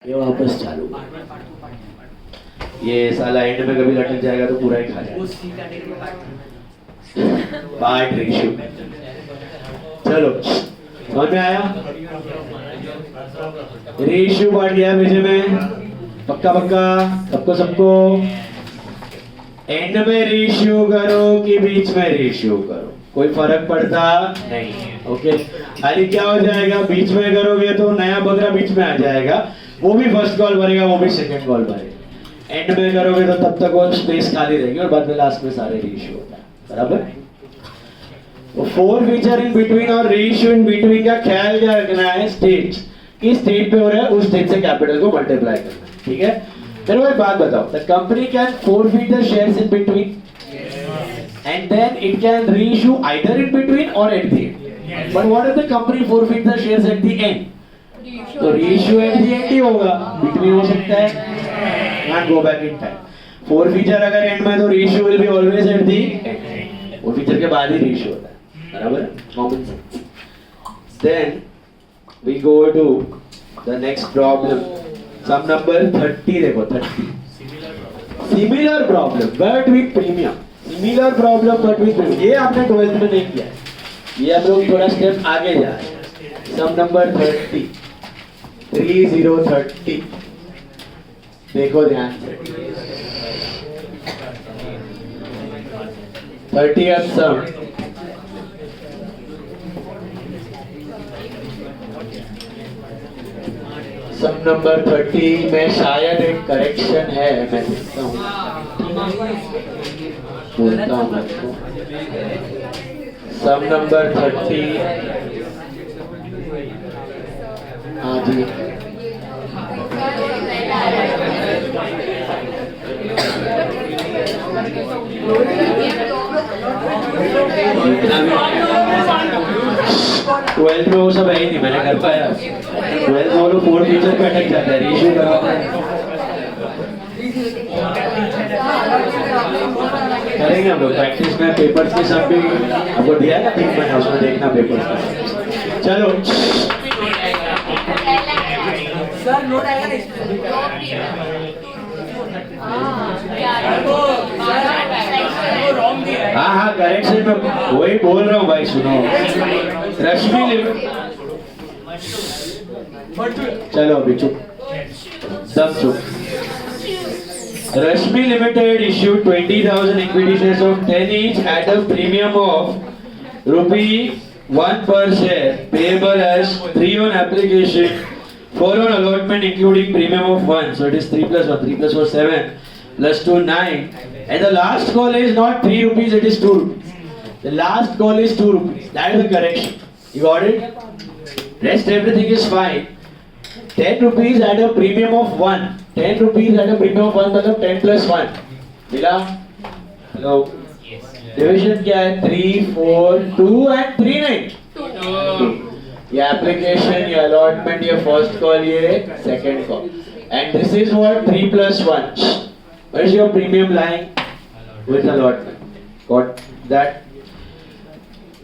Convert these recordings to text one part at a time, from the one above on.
ये वापस चालू। ये साला एंड में कभी लटक जाएगा तो पूरा ही खा जाएगा। Part ratio. चलो समझ में आया? रेशियो पार्ट गया मेरे में, पक्का पक्का सबको सबको। एंड में रेशियो करो कि बीच में रेशियो करो, कोई फर्क पड़ता नहीं है। ओके, खाली क्या हो जाएगा, बीच में करोगे तो नया बकरा बीच में आ जाएगा, वो भी फर्स्ट कॉल भरेगा, वो भी सेकंड कॉल भरेगा। एंड में करोगे तो तब तक वो स्पेस खाली रहेगी और बाद में लास्ट में सारे रेशियो होता है। बराबर? तो फोर फीचर इन बिटवीन और रेशियो इन बिटवीन का ख्याल क्या रखना है? स्टेट्स, किस स्टेट पे हो रहा है उस स्टेट से कैपिटल को मल्टीप्लाई करना है। ठीक है, चलो एक बात बताओ, the company can forfeit the shares in between and then it can reissue either in between or at the end. But what if the company forfeit the shares at the end? तो reissue at the end ही होगा, between हो सकता है, can't go back in time. Forfeiture अगर end में तो reissue will be always at the end. Forfeiture के बाद ही reissue होता है, बराबर? Common sense. Then we go to the next problem. Sum number 30 देखो, 30. Similar problem but with premium. Similar problem but with premium. ये आपने 12th में नहीं किया है, ये हम लोग थोड़ा स्टेप आगे जा रहे हैं। Sum number 30. 3030 देखो ध्यान से। 30th sum. सम नंबर 30 में शायद एक करेक्शन है, मैं देखता हूँ, बोलता हूँ आपको। सम नंबर 30, हाँ जी, ट्वेल्थ में वो सब है ही नहीं, मैंने कर पाया। ट्वेल्थ में वो लोग फोर फीचर पे अटक जाता है, रेशियो करेंगे हम लोग प्रैक्टिस में। पेपर्स के सब भी आपको दिया है ना, ठीक मैंने उसमें देखना पेपर्स का। चलो सर नोट आएगा हाँ हाँ करेक्शन में वही बोल रहा हूँ भाई, सुनो। रश्मि चलो अभी चुप, सब चुप। Rashmi Limited issued 20,000 equity shares of 10 each at a premium of rupee 1 per share, payable as 3 on application, 4 on allotment including premium of 1. So it is 3 plus 1, 3 plus 4 7, plus 2 9. And the last call is not 3 rupees, it is 2 rupees. The last call is 2 rupees. That is the correction. You got it? Rest everything is fine. 10 rupees at a premium of 1. 10 rupees at a premium of 1 मतलब 10 plus 1. मिला? Hello? Division क्या है? 3, 4, 2 and 3 नहीं? 2. ये application, ये allotment, ये first call, ये second call. And this is what? 3 plus 1. Where is your premium lying? With allotment. Got that?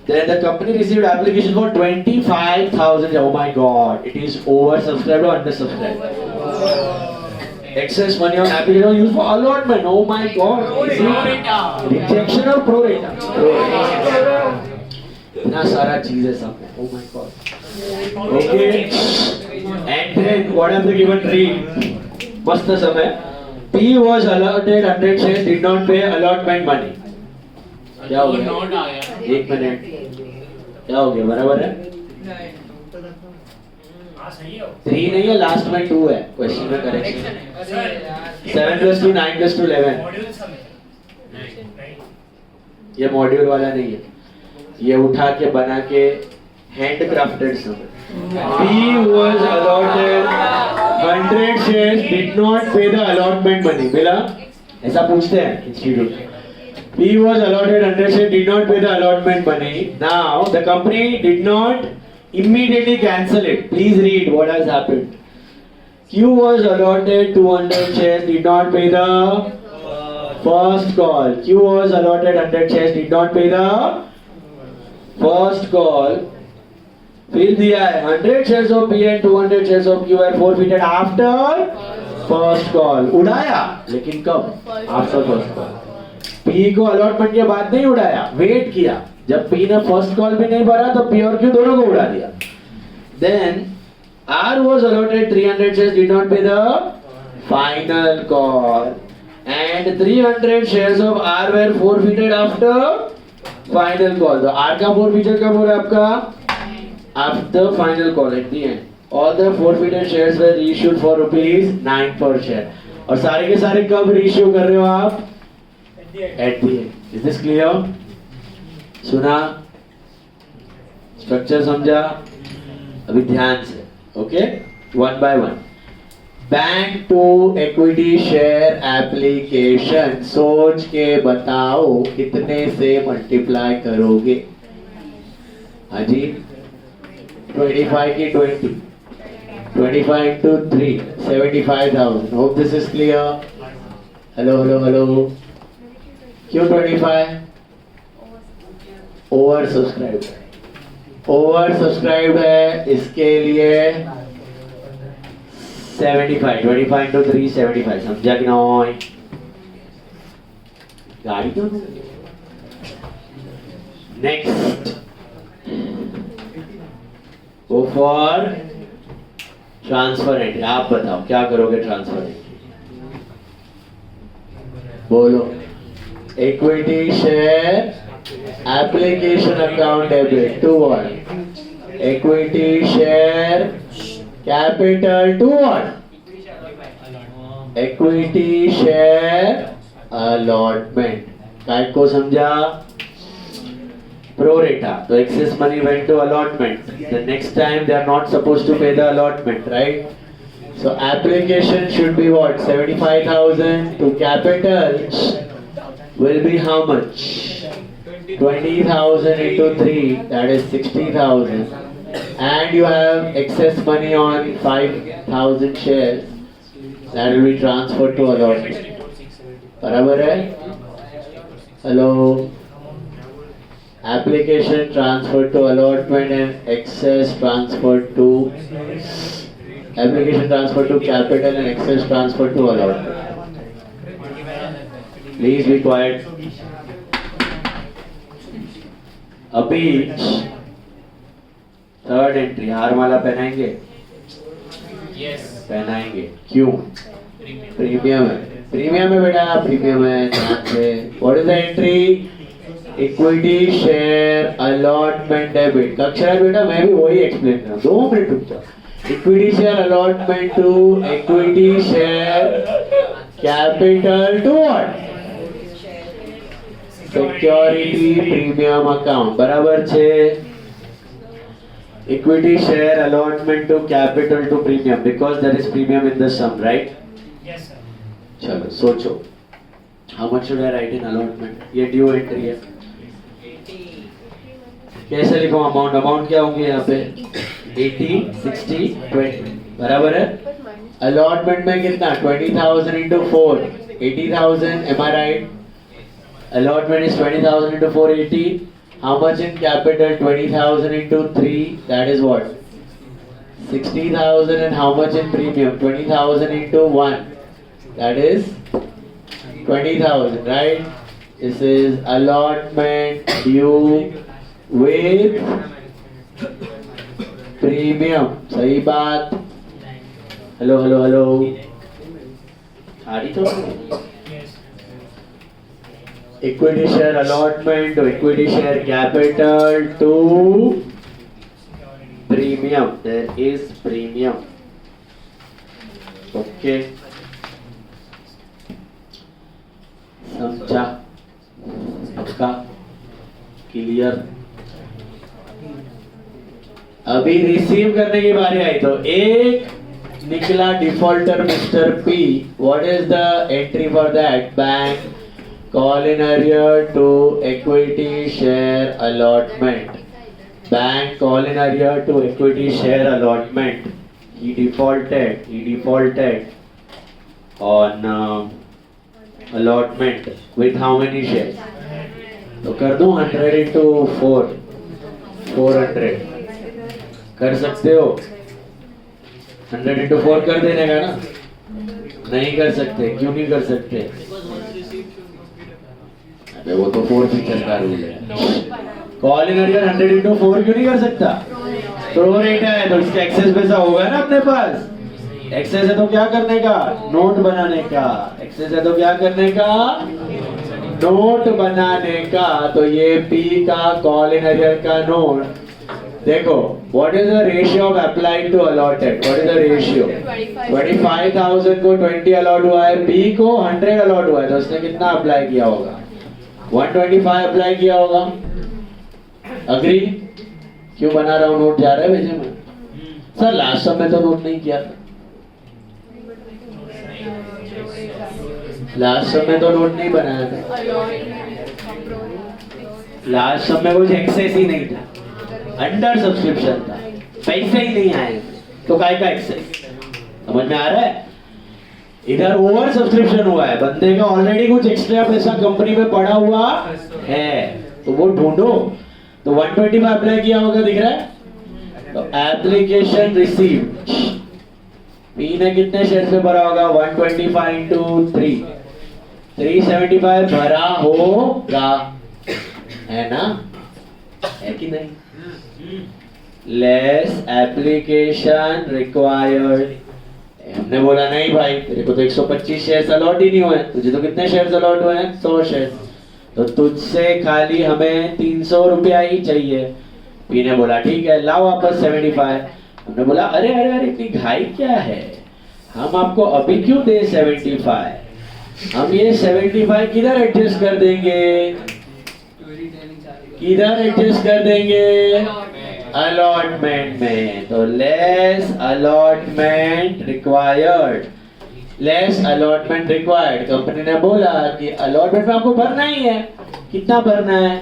Then the company received application for 25,000. Oh my God! It is oversubscribed or undersubscribed? Excess money on application used for allotment. Oh my God! Is it rejection or pro rata? इतना सारा चीज़ है सब में. Oh my God! Okay. And then what have they given read? मस्त समय. P was allotted 100 shares, did not pay allotment money. क्या हो गया? एक मिनट, क्या हो गया? बराबर है? 3 नहीं है, लास्ट में 2 है, क्वेश्चन में करेक्शन। 7 plus 2 9 plus 2 11। ये मॉड्यूल वाला नहीं है, ये उठा के बना के हैंड क्राफ्टेड सब। P was allotted 100 shares, did not pay the allotment money. मिला? ऐसा पूछते हैं इंस्टीट्यूट में। P was allotted 100 shares, did not pay the allotment money. Now the company did not immediately cancel it. Please read what has happened. Q was allotted 200 shares, did not pay the first call. Q was allotted 100 shares, did not pay the first call. फिर दिया है 100 shares of P and 200 shares of Q were forfeited after first call. उड़ाया लेकिन कब? After first call. P को allotment के बाद नहीं उड़ाया, वेट किया. जब P ने फर्स्ट कॉल भी नहीं भरा तो P और Q दोनों को उड़ा दिया. Then R was allotted 300 shares, did not pay the final call, and 300 shares of R were forfeited after final call. तो R का forfeiture कब हो रहा है आपका? After final call at the end. All the forfeited shares were reissued for rupees 9 per share. और सारे के सारे कब reissue कर रहे हो आप? At the end. Is this clear? सुना? स्ट्रक्चर समझा? अभी ध्यान से. Okay? One by one. Bank to equity share application सोच के बताओ कितने से मल्टीप्लाई करोगे? हाँ जी 25 की 20 25 into 3 75,000. Hope this is clear. Hello. क्यों 25? ओवर सब्सक्राइब्ड है, इसके लिए 75 25 into 3 75. समझा कि नहीं? गाड़ी तो next go for transfer entry. आप बताओ क्या करोगे ट्रांसफर एंट्री? बोलो. Equity share application account debit to what? Equity share capital to what? Equity share allotment. काय को समझा? Pro rata. So excess money went to allotment. The next time they are not supposed to pay the allotment, right? So application should be what? 75,000 to capital will be how much? 20,000 into 3, that is 60,000. And you have excess money on 5,000 shares that will be transferred to allotment. बराबर है? Hello. Application transferred to allotment and excess transferred to application transferred to capital and excess transferred to allotment. Please be quiet. अभी third entry हारमाला पहनाएंगे? Yes. पहनाएंगे. क्यों? Premium है. Premium है बेटा, premium है. ध्यान से. What is the entry? Equity share allotment debit. कक्षा बेटा मैं भी वही एक्सप्लेन कर रहा हूँ. 2 मिनट रुक जाओ. Equity share allotment to equity share capital to what? Security premium account. बराबर छे. Equity share allotment to capital to premium because there is premium in the sum, right? Yes, sir. चलो सोचो. How much should I write in allotment? ये due entry है. कैसे लिखो amount? Amount क्या होंगे यहाँ पे? 80 60 20. बराबर है. अलॉटमेंट में कितना? 20,000 into 4 80,000. Am I right? Allotment is 20,000 into 4 80. How much in capital? 20,000 into 3, that is what? 60,000. And how much in premium? 20,000 into 1, that is 20,000, right? This is allotment due with premium. सही बात. Hello sorry तो equity share allotment to equity share capital to premium. There is premium. Okay समझा? आपका clear? अभी receive करने की बारी आई तो एक निकला defaulter mister P. What is the entry for that? Bank call in arrear to equity share allotment. Bank call in arrear to equity share allotment. he defaulted on allotment with how many shares? तो कर दूं 100 into 4 400. कर सकते हो 100 into 4 कर देने का ना नहीं कर सकते क्यों नहीं कर सकते अरे वो तो 4 फीचर का रूल है कॉल इन अरियर 100 into 4 क्यों नहीं कर सकता प्रोरेटा है तो इसका एक्सेस पैसा होगा ना अपने पास एक्सेस है तो क्या करने का नोट बनाने का एक्सेस है तो क्या करने का नोट बनाने का तो ये P का कॉल इन अरियर का नोट देखो what is the ratio of applied to allotted what is the ratio 25,000 को 20 अलॉट हुआ है P को 100 अलॉट हुआ है तो उसने कितना अप्लाई किया होगा 125 अप्लाई किया होगा अग्री क्यों बना रहा हूँ नोट जा रहा है भेजे में सर लास्ट समय तो नोट नहीं किया था लास्ट समय तो नोट नहीं बनाया था लास्ट समय कुछ एक्सेस ही नहीं था अंडर सब्सक्रिप्शन था पैसे ही नहीं आए तो काय का एक्सेस समझ में आ रहा है इधर ओवर सब्सक्रिप्शन हुआ है बंदे का ऑलरेडी कुछ एक्स्ट्रा पैसा कंपनी में पड़ा हुआ है तो वो ढूंढो तो 125 अप्लाई किया होगा दिख रहा है तो एप्लीकेशन रिसीव्ड पी ने कितने शेयर पे भरा होगा 125 into 3 375 भरा होगा है ना है कि नहीं लेस एप्लीकेशन रिक्वायर्ड हमने बोला नहीं भाई तेरे को तो 125 शेयर्स अलॉट ही नहीं हुए तुझे तो कितने शेयर्स अलॉट हुए हैं 100 शेयर्स तो तुझसे खाली हमें 300 रुपया ही चाहिए पी ने बोला ठीक है लाओ वापस 75 हमने बोला अरे अरे अरे इतनी घाई क्या है हम आपको अभी क्यों दे 75 हम ये 75 किधर एडजस्ट कर देंगे किधर एडजस्ट कर देंगे अलॉटमेंट में तो less allotment required less allotment required company ने बोला कि अलॉटमेंट में आपको भरना ही है कितना भरना है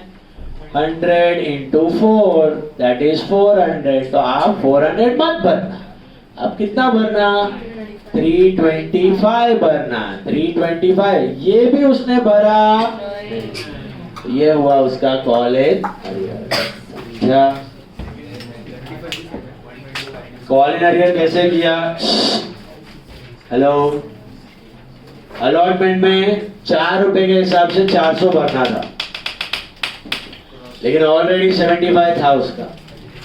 100 into 4 that is 400 तो आप 400 मत भरना अब कितना भरना 325 भरना 325 ये भी उसने भरा ये हुआ उसका कॉलेज समझा कॉल इन अरियर कैसे किया हेलो अलॉटमेंट में 4 रुपए के हिसाब से 400 भरना था लेकिन ऑलरेडी 75 था उसका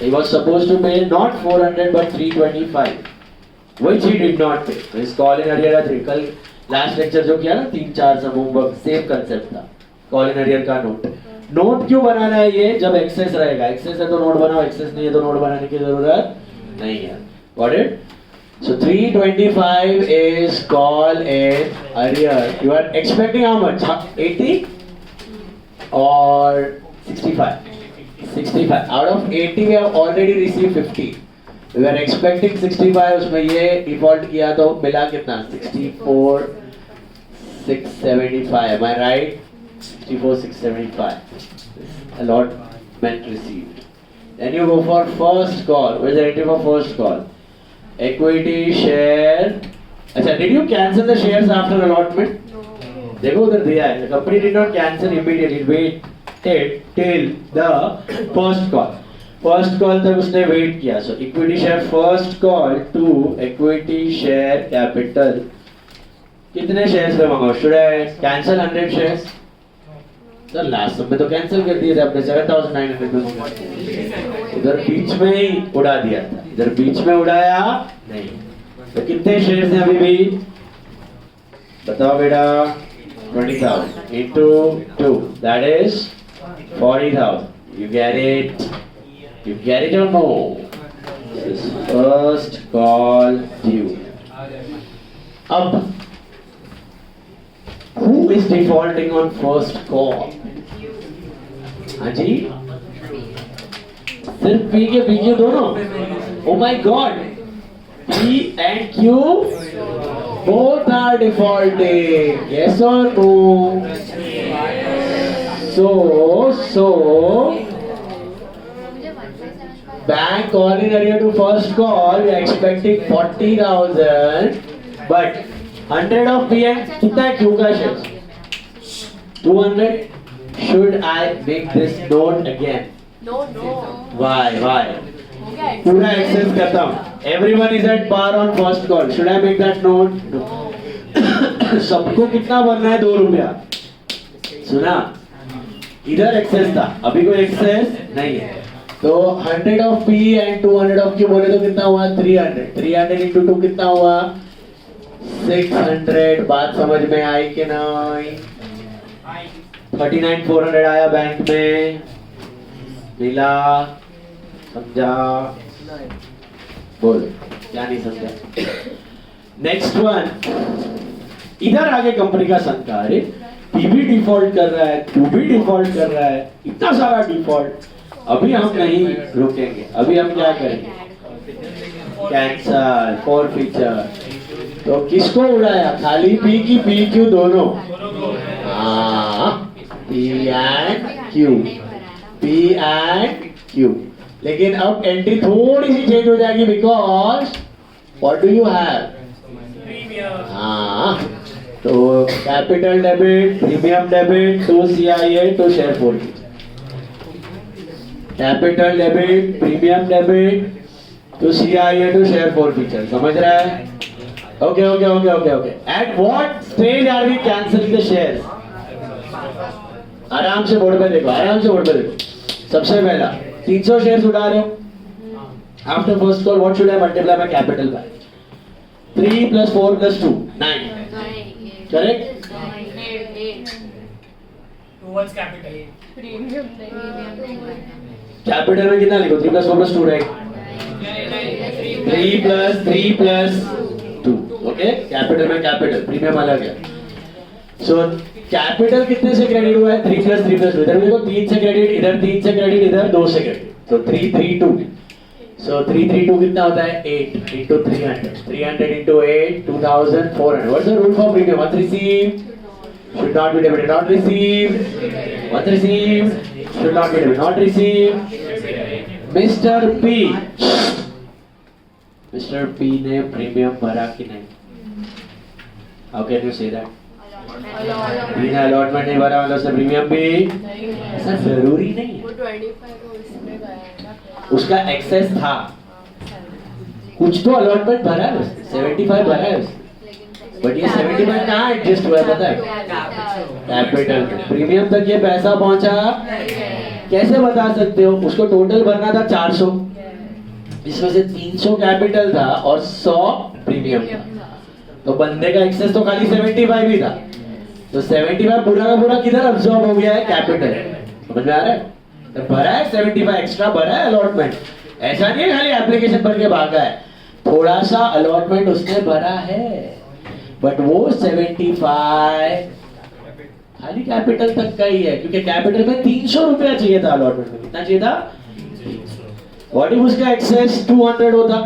he was supposed to pay not 400 but 325 which he did not pay तो इस कॉल इन अरियर का कल लास्ट लेक्चर जो किया ना 3-4 समूह सेम कंसेप्ट था कॉल इन अरियर का नोट क्यों बनाना है ये जब एक्सेस रहेगा एक्सेस है तो नोट बनाओ एक्सेस नहीं है तो नोट बनाने की जरूरत नहीं है got it so 325 is call in arrear you are expecting how much 80 or 65 out of 80 we have already received 50 we were expecting 65 उसमें ये default किया तो मिला कितना 64 675 am I right 64 675 allotment received then you go for first call where is the entry for first call equity share अच्छा did you cancel the shares after allotment देखो उधर दिया है the company did not cancel immediately waited till the first call तक उसने wait किया so equity share first call to equity share capital कितने shares पे मंगाओ should I cancel 100 shares sir last में तो कैंसिल कर दिए थे आपने 7,900 इधर बीच में ही उड़ा दिया था इधर बीच में उड़ाया नहीं तो कितने शेयर्स हैं अभी भी बताओ बेटा 20,000 into 2 that is 40,000 you get it or no this is first call due अब who is defaulting on first call हाँ जी सिर्फ P के BQ दोनों oh my god P and Q both are defaulting yes or no so bank call in arrear to first call we are expecting 40,000 but 100 of P and कितना है Q का share 200 should I make this note again No. why पूरा access खत्म. Everyone is at par on first call. Should I make that note? No. सबको कितना बनना है? 2 रुपया. सुना? इधर एक्सेस था, अभी कोई एक्सेस नहीं है. तो 100 of P and 200 of Q बोले तो कितना हुआ? 300. 300 into 2 कितना हुआ? 600. बात समझ में आई कि नहीं? 39,400 आया बैंक में. मिला? समझा? बोल क्या नहीं समझा? Next one. इधर आगे कंपनी का शंका, अरे पीबी डिफॉल्ट कर रहा है, क्यूबी डिफॉल्ट कर रहा है, इतना सारा डिफॉल्ट. अभी हम नहीं रुकेंगे. अभी हम क्या करेंगे? Cancel, forfeiture. तो किसको उड़ाया? खाली पी की पी क्यू दोनों? हाँ, P and Q. P and Q. लेकिन अब एंट्री थोड़ी सी चेंज हो जाएगी because what do you have? हाँ, तो capital debit, premium debit to CIA to share forfeiture. Capital debit, premium debit to CIA to share forfeiture. समझ रहा है? Okay okay okay okay okay. At what stage are we cancelling the shares? आराम से board पे देखो, आराम से board पे देखो. सबसे पहला 300 शेयर्स उठा रहे हो. After first call what should I multiply my capital by? 3 plus 4 plus 2 9. Correct? Towards capital. Capital में कितना लिखो? 3 plus 4 plus 2 right? 3 plus 2. Okay. Capital में कैपिटल, प्रीमियम अलग है. सो कैपिटल कितने से क्रेडिट हुआ है? 3 plus 3 plus 2. इधर देखो 3 से क्रेडिट, इधर 3 से क्रेडिट, इधर 2 से क्रेडिट. तो 3 3 2. So 332 कितना होता है? 8 into 300. 300 into 8, 2,400. What's the rule for premium? Once received, should not be debited. Not received. Once received, should not be debited. Not received. Mr. P. Mr. P ने premium भरा कि नहीं? How can you say that? P ने allotment नहीं भरा मतलब से premium भी ऐसा जरूरी नहीं है. उसका एक्सेस था, कुछ तो अलॉटमेंट भरा है उसने, 75 भरा है उसने. बट ये 75 कहाँ एडजस्ट हुआ है पता है? कैपिटल. प्रीमियम तक ये पैसा पहुंचा कैसे बता सकते हो? उसको टोटल भरना था 400, इसमें से 300 कैपिटल था और 100 प्रीमियम था. तो बंदे का एक्सेस तो खाली 75 ही था. तो 75 पूरा का पूरा किधर अब्सॉर्ब हो गया है? कैपिटल. समझ में आ रहा है? तो भरा है 75 एक्स्ट्रा भरा है अलॉटमेंट. ऐसा नहीं है खाली एप्लीकेशन भर के भागा है. थोड़ा सा अलॉटमेंट उसने भरा है बट वो 75 खाली कैपिटल तक का ही है क्योंकि कैपिटल में 300 रुपया चाहिए था. अलॉटमेंट में कितना चाहिए था? व्हाट इफ उसका एक्सेस 200 होता?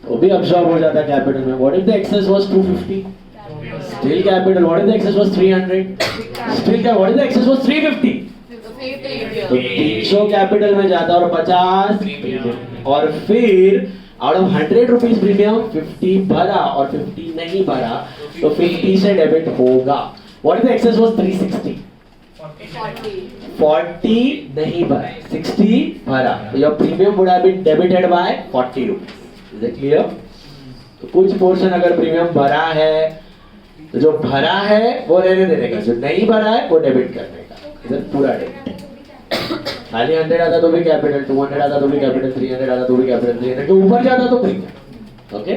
वो भी अब्सॉर्ब हो जाता कैपिटल में. What if the excess was 250? Still capital. What if the excess was 300? Still क्या? What if the excess was 350? तो 300 कैपिटल में जाता और 50 प्रीमियम. और फिर आउट ऑफ 100 रुपीज प्रीमियम 50 भरा और 50 नहीं भरा तो 50 से डेबिट होगा. What if the excess was 360? 40 नहीं भरा, 60 भरा. तो your premium would have been debited by 40 rupees. Is it clear? तो कुछ पोर्शन अगर प्रीमियम भरा है तो जो भरा है वो रहने देने का, जो नहीं भरा है वो डेबिट करने का. इधर पूरा डेबिट. खाली 100 आता तो भी कैपिटल, 200 आता तो भी कैपिटल, 300 आता तो भी कैपिटल, 300 के ऊपर जाता तो प्रीमियम. ओके.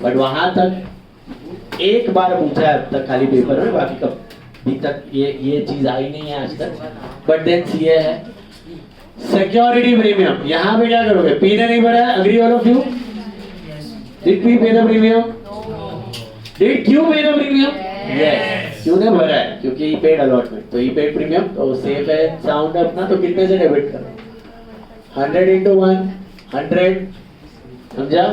बट वहां तक एक बार पूछा है अब तक खाली पेपर में, बाकी कभी तक ये चीज आई नहीं है आज तक. बट देन सीए है सिक्योरिटी प्रीमियम. यहाँ पे क्या करोगे? पी ने नहीं भरा है. Agree all of you? Did P पे द प्रीमियम? डिड क्यू पे द प्रीमियम? यस. क्यू ने भरा है क्योंकि ही पेड अलॉटमेंट. तो ही पेड प्रीमियम तो सेफ है, साउंड है अपना. तो कितने से डेबिट करो? 100 into 1 100. समझा?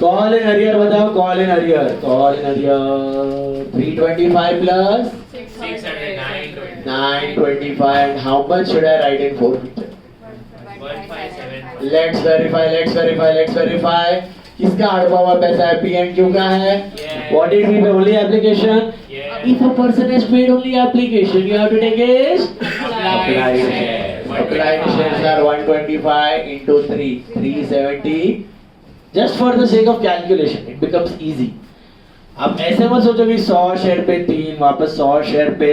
कॉल इन अरियर बताओ. Call in arrear. Call in arrear 325 plus 925. And how much should I write in forfeiture? 157. Let's verify. किसका हड़पा हुआ पैसा है? P and Q का है. What did we pay? Only application. If a person has paid only application, you have to take his applied share. Applied shares are 125 into 3, 370. Just for the sake of calculation, it becomes easy. अब ऐसे मत सोचो कि 100 share पे 3 वापस 100 share पे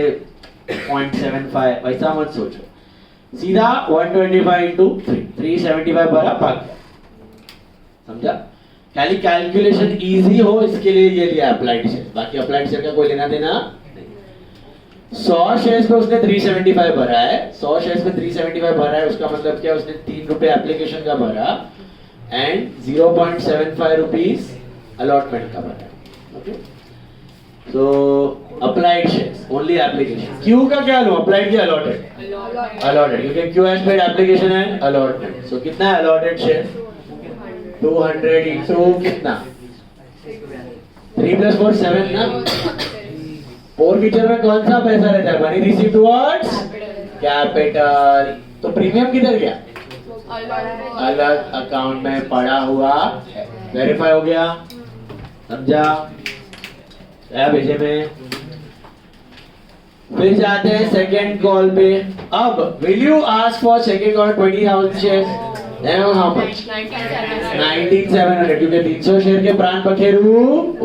0.75 ऐसा मत सोचो. सीधा 125 into 3, 375 भरा भाग गया. समझा? खाली कैलकुलेशन इजी हो इसके लिए ये लिया अप्लाइड शेयर. बाकी अप्लाइड शेयर का कोई लेना देना नहीं. 100 शेयर्स पे उसने 375 भरा है. 100 शेयर्स पे 375 भरा है उसका मतलब क्या, उसने 3 रुपए एप्लीकेशन का भरा एंड 0.75 रुपीस अलॉटमेंट का भरा. Okay, so applied shares only application. Q का क्या लो, अप्लाइड की अलॉटेड. अलॉटेड क्योंकि Q has paid application and allotment. So कितना है अलॉटेड शेयर, 200 into कितना, 3 plus 4 7 ना. 4 फीचर में कौन सा पैसा रहता है, मनी रिसीव टुवर्ड्स कैपिटल. तो प्रीमियम किधर गया, अलग अकाउंट में पड़ा हुआ है. वेरीफाई हो गया, समझा? क्या भेजे में. फिर जाते हैं सेकेंड कॉल पे. अब will you ask for second call 20,000 shares. How much, 19,700. क्योंकि 300 शेयर के प्राण पखेरु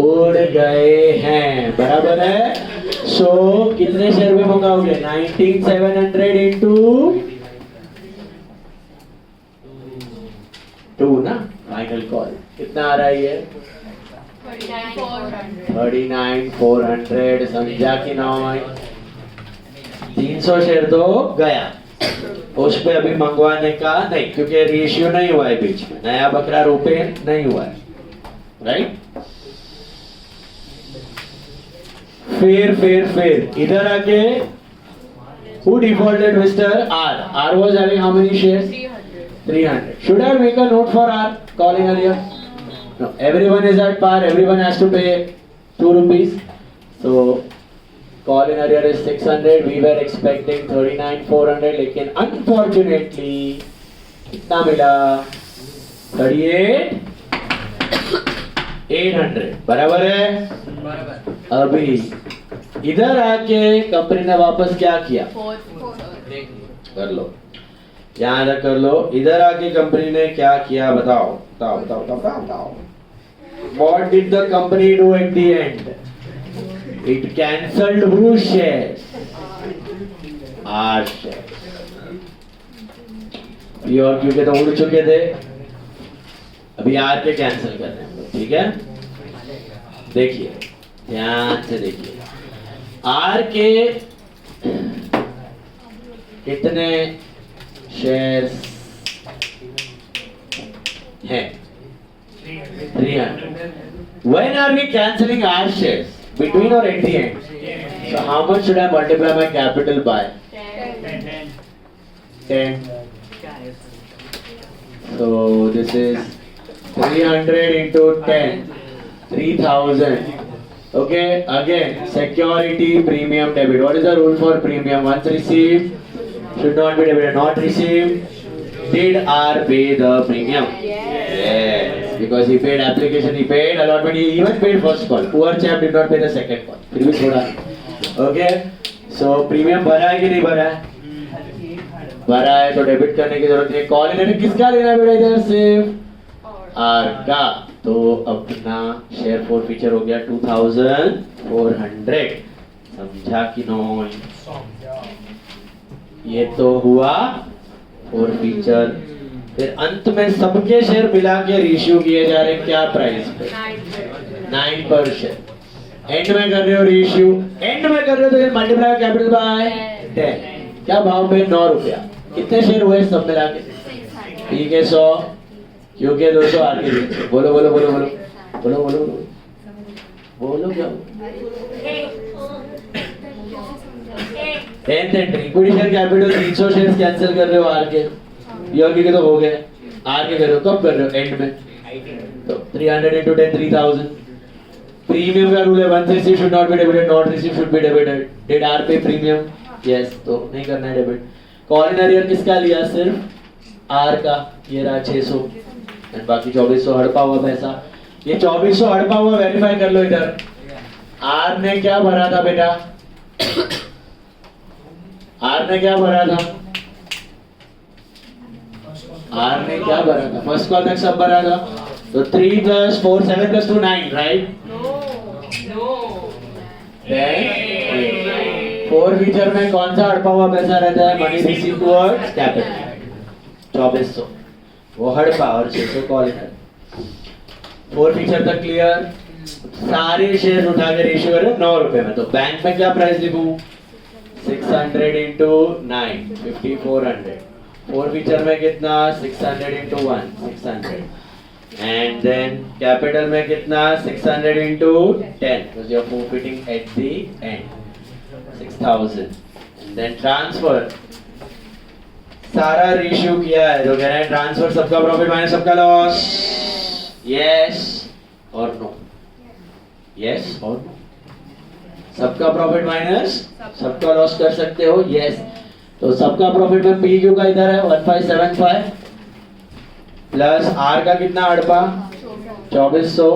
उड़ गए हैं. बराबर है. सो कितने शेयर में मंगाओगे, 19,700 into 2 ना. फाइनल कॉल कितना आ रहा है ये, 39,400. समझा कि नहीं. 300 शेयर तो गया, उस पे अभी मंगवाने का नहीं क्योंकि रेशियो नहीं हुआ है, बीच में नया बकरा रोपे नहीं हुआ है. राइट. फिर इधर आके who defaulted Mr. R. R was having how many shares? 300. Should I make a note for R? Call in earlier. No. Everyone is at par. Everyone has to pay 2 rupees. So call in earlier is 600. We were expecting 39,400. लेकिन unfortunately कितना मिला, 38,800. बराबर है. अभी इधर आके company ने वापस क्या किया, कर लो, यहाँ तक कर लो. इधर आके कंपनी ने क्या किया, बताओ बताओ बताओ बताओ बताओ. What did the company do at the end? It cancelled whose shares? Our shares. और क्योंकि तो उड़ चुके थे, अभी आर के कैंसिल कर रहे हैं. ठीक है, देखिए ध्यान से देखिए. आर के कितने शेयर्स हैं, 300. When are we cancelling our shares? Between or at the end? So how much should I multiply my capital by? 10. So this is 300 into 10, 3,000. Okay, again security premium debit. What is the rule for premium? Once received should not be debited. Not received, did R pay the premium? Yes, because he paid application, he paid allotment, he even paid first call. Poor chap did not pay the second call. फिर भी छोड़ा. Okay, so premium भरा है कि नहीं भरा है, भरा है तो डेबिट करने की जरूरत नहीं. कॉल इन्हें किसका लेना बेटा, इधर सिर्फ आर का. तो अपना शेयर फोर फीचर हो गया 2,400. समझा कि नहीं. ये तो हुआ फोर फीचर. फिर अंत में सबके शेयर मिला के रेशियो किए जा रहे, क्या प्राइस पे, 9 पर शेयर. एंड में कर रहे हो रेशियो, एंड में कर रहे हो तो मल्टीप्लाई कैपिटल बाय 10. क्या भाव पे, 9 रुपया. कितने शेयर हुए सब मिला के, ठीक है 100 क्योंकि 200 आगे. बोलो बोलो बोलो बोलो बोलो बोलो बोलो बोलो क्या. 10th entry, equity share capital 300 shares cancel कर रहे हो आर के. योगी के तो हो गए, आर के कर रहे हो, कब कर रहे हो, एंड में. तो 300 into 10, 3,000. प्रीमियम का रूल है, once received should not be debited, not received should be debited. Did R pay premium? Yes, तो नहीं करना है डेबिट. कॉल इन अरियर किसका लिया, सिर्फ आर का. ये रहा 600 एंड बाकी 2400 हड़पा हुआ पैसा. ये 2400 हड़पा हुआ वेरीफाई कर लो इधर. आर ने क्या भरा था बेटा, आर ने क्या भरा था, आर ने क्या भरा था, फर्स्ट कॉल तक सब भरा था, तो 3 + 4 7 + 2 9, राइट? फोर फीचर में कौन सा हड़पा हुआ पैसा रहता है? मनी रिसीव टुवर्ड्स कैपिटल 2400, वो हड़पा और 600 कॉल है। फोर फीचर तक क्लियर? सारे शेयर उठा के रेशियो करें 9 रुपए में, तो बैंक में क्या प्राइस लिखूं? 600 into 9 5400। फोर फीचर में कितना? 600 into 1 600, and then capital में कितना? 600 into 10 because you're forfeiting at the end 6000, and then transfer सारा रेशियो किया है, तो कह रहे हैं ट्रांसफर सबका प्रॉफिट माइनस सबका लॉस, यस और नो? यस और नो? सबका प्रॉफिट माइनस सबका लॉस कर सकते हो, यस। तो सबका प्रॉफिट में पी क्यू का इधर है 1575 प्लस आर का कितना हड़पा 2400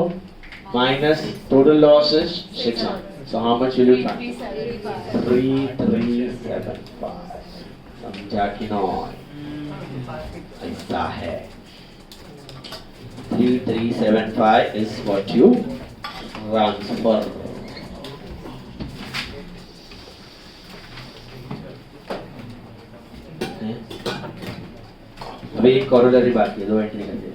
minus total losses 600, so how much will you transfer? 3375। समझा कि नहीं? ऐसा है 3375 is what you transfer। अभी एक कॉरोलरी बाकी है, 2 एंट्री करके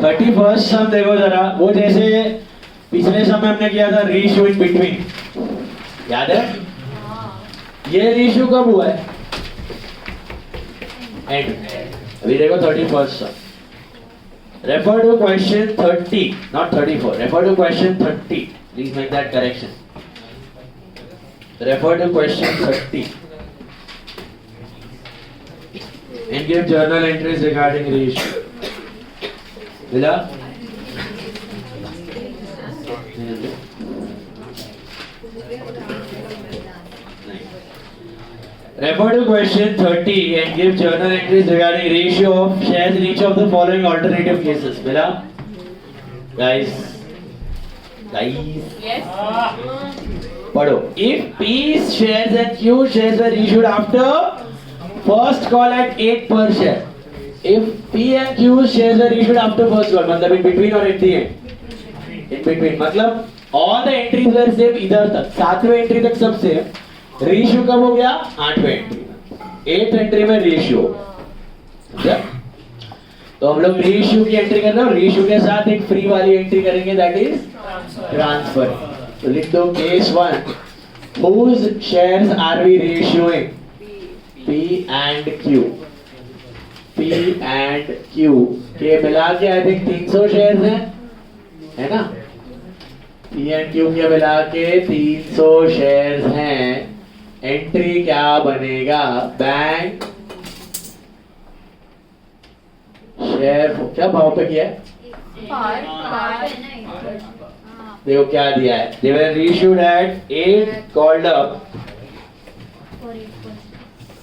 31st सम देखो जरा, वो जैसे पिछले सम में हमने किया था रेशियो इन बिटवीन, याद है? ये रेशियो कब हुआ है? एंड। अभी देखो 31st sum, refer to question 30 not 34, refer to question 30, please make that correction, refer to question 30 and give journal entries regarding ratio। मिला? Refer to question 30 and give journal entries regarding ratio of shares in each of the following alternative cases। मिला? Guys, Yes. पढ़ो। If P shares and Q shares were issued after first call at 8 per share, if P and Q shares were issued after first call, मतलब in between or at the end? In between, मतलब all the entries were same इधर तक, 7वें entry तक सब same. Ratio कब हो गया? 8वें entry में, 8th एंट्री में रेशियो, समझा? तो हम लोग रेशियो की एंट्री कर रहे हैं, रेशियो के साथ एक फ्री वाली एंट्री करेंगे, दैट इज ट्रांसफर। तो लिख दो case 1, whose shares are we ratioing? P and Q, P and Q के मिला के आई थिंक 300 शेयर्स हैं, है ना? P and Q के मिला के 300 शेयर्स हैं। एंट्री क्या बनेगा? बैंक शेयर क्या भाव पे किया है? देखो क्या दिया है, they were issued at 8 called up,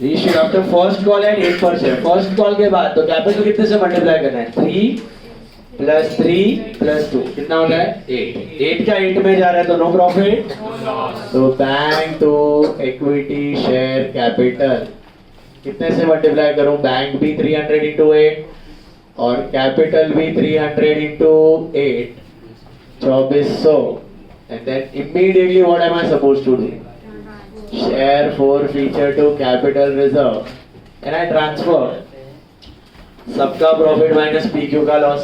issued after first call at 8 per share। First call के बाद तो कैपिटल कितने से मल्टीप्लाई करना है? 3 + 3 + 2 कितना होता है? 8। 8 का 8 में जा रहा है तो नो प्रॉफिट, तो bank to equity share capital कितने से मल्टीप्लाई करूं? बैंक भी 300 into 8 और कैपिटल भी 300 into 8, 2400, and then immediately what am I supposed to do? Share forfeiture to capital reserve, and I transfer सबका प्रॉफिट माइनस PQ का loss.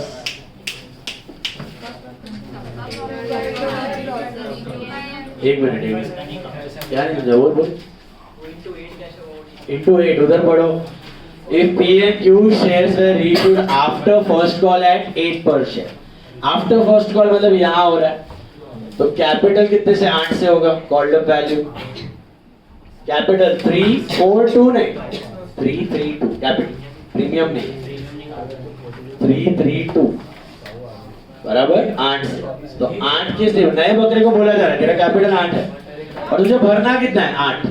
एक minute क्या नहीं समझा? बोल into 8 उधर पढ़ो। If P and Q shares were issued after first call at 8 per share, after first call मतलब यहाँ हो रहा है, तो कैपिटल कितने से? 8 से होगा, कॉल्ड अप वैल्यू कैपिटल 342 नहीं 332, कैपिटल प्रीमियम नहीं 332 बराबर 8 से। तो 8 के सिर्फ नए बकरे को बोला जा रहा है तेरा कैपिटल 8 है और तुझे भरना कितना है? 8।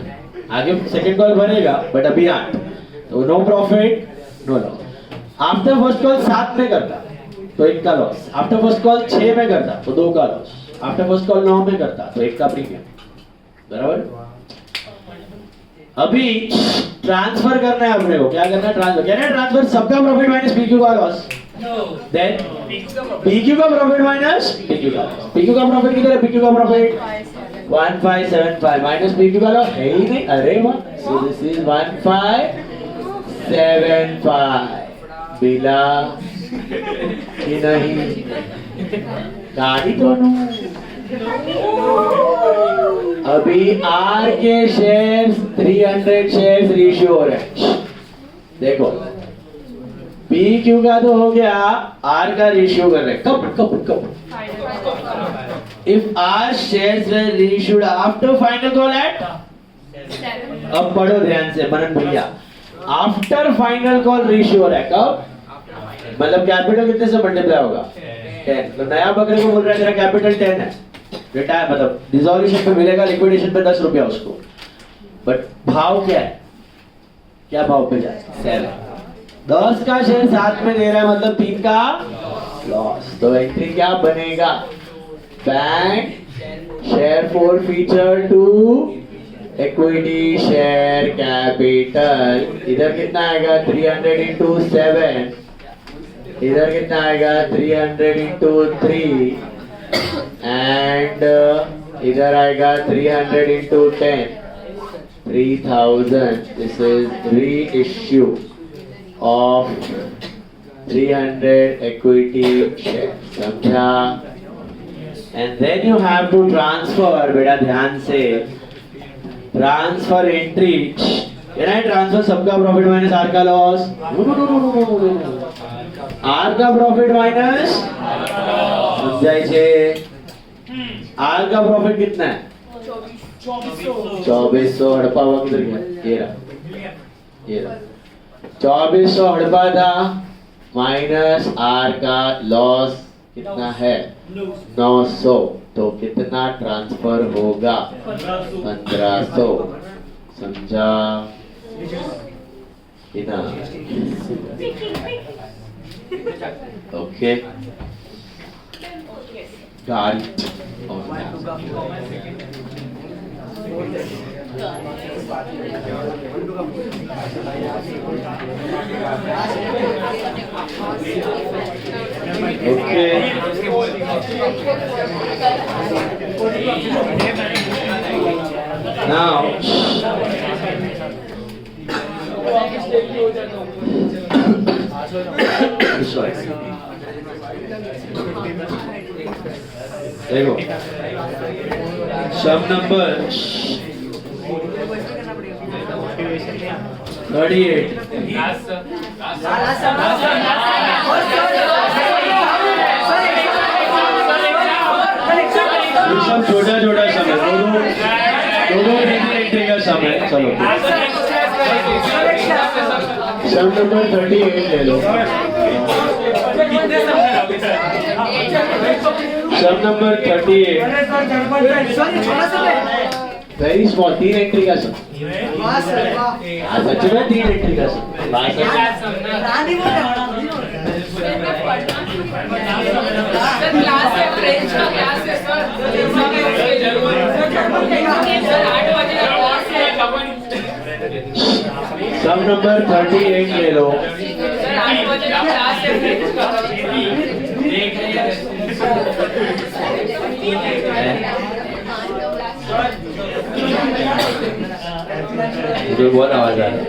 आगे सेकंड कॉल भरेगा बट अभी 8, तो no profit no loss. After first call 7 में करता तो 1 का लॉस, आफ्टर फर्स्ट कॉल 6 में करता तो 2 का लॉस, आफ्टर फर्स्ट कॉल 9 में करता तो 1 का प्रीमियम, बराबर? अभी ट्रांसफर करना है अपने को, क्या करना है? ट्रांसफर क्या है? ट्रांसफर सबका प्रॉफिट माइनस पीक्यू का लॉस, No. देन PQ का profit. पीक्यू का प्रॉफिट माइनस पीक्यू का लॉस। पीक्यू का प्रॉफिट कितना है? पीक्यू का प्रॉफिट 1575 माइनस पीक्यू का लॉस है ही नहीं। अरे वाह, सो दिस इज 1575 बिला कि नहीं गाड़ी दोनों। अभी आर के शेयर्स 300 शेयर्स रेशियो हो रहे हैं। देखो पी क्यू का तो हो गया, आर का रेशियो कर रहे हैं। कब कब कब? If are shares were ratioed after final call at, अब पढ़ो ध्यान से मनन भैया, आफ्टर फाइनल कॉल रेशियो हो रहा है कब? मतलब कैपिटल कितने से मल्टीप्लाई होगा? 10। तो नया बकरे को बोल रहा है तेरा कैपिटल 10 है, रिटायर मतलब डिसॉल्यूशन पे मिलेगा, लिक्विडेशन पे 10 रुपया उसको। बट भाव क्या है? क्या भाव पे जाए? 7। 10 का शेयर 7 में दे रहा है, मतलब 3 का लॉस। तो एंट्री क्या बनेगा? Bank share forfeiture to equity share capital. इधर कितना आएगा? 300 इंटू 7। इधर कितना आएगा? 300 इंटू 3 एंड इधर आएगा 300 into 10, 3000। This is reissue of 300 equity share, समझा? And then you have to transfer, बेटा ध्यान से, ट्रांसफर एंट्री ट्रांसफर सबका प्रॉफिट माइनस आर का लॉस। आर का प्रॉफिट माइनस समझाई छे, आर का प्रॉफिट कितना है? 2400। हड़पा हुआ किधर गया? ये रहा, ये रहा। 2400 हड़पा था, माइनस आर का लॉस कितना है? 900। तो कितना ट्रांसफर होगा? 1500। समझा? कितना? ओके गाड़ी ओके नाउ देखो सब नंबर 38 सब छोटा छोटा समय, दोनों एंट्री का समय। चलो सब नंबर 38 ले लो। सब नंबर 38 वेरी स्मॉल, 3 एंट्री का सब। सच में 3 एंट्री का सब। क्लास है, फ्रेंच का क्लास है सर। सर 8 बजे का क्लास है। सब नंबर 38 ले लो। सर 8 बजे का क्लास है, फ्रेंच का। मुझे बहुत आवाज आ रही है।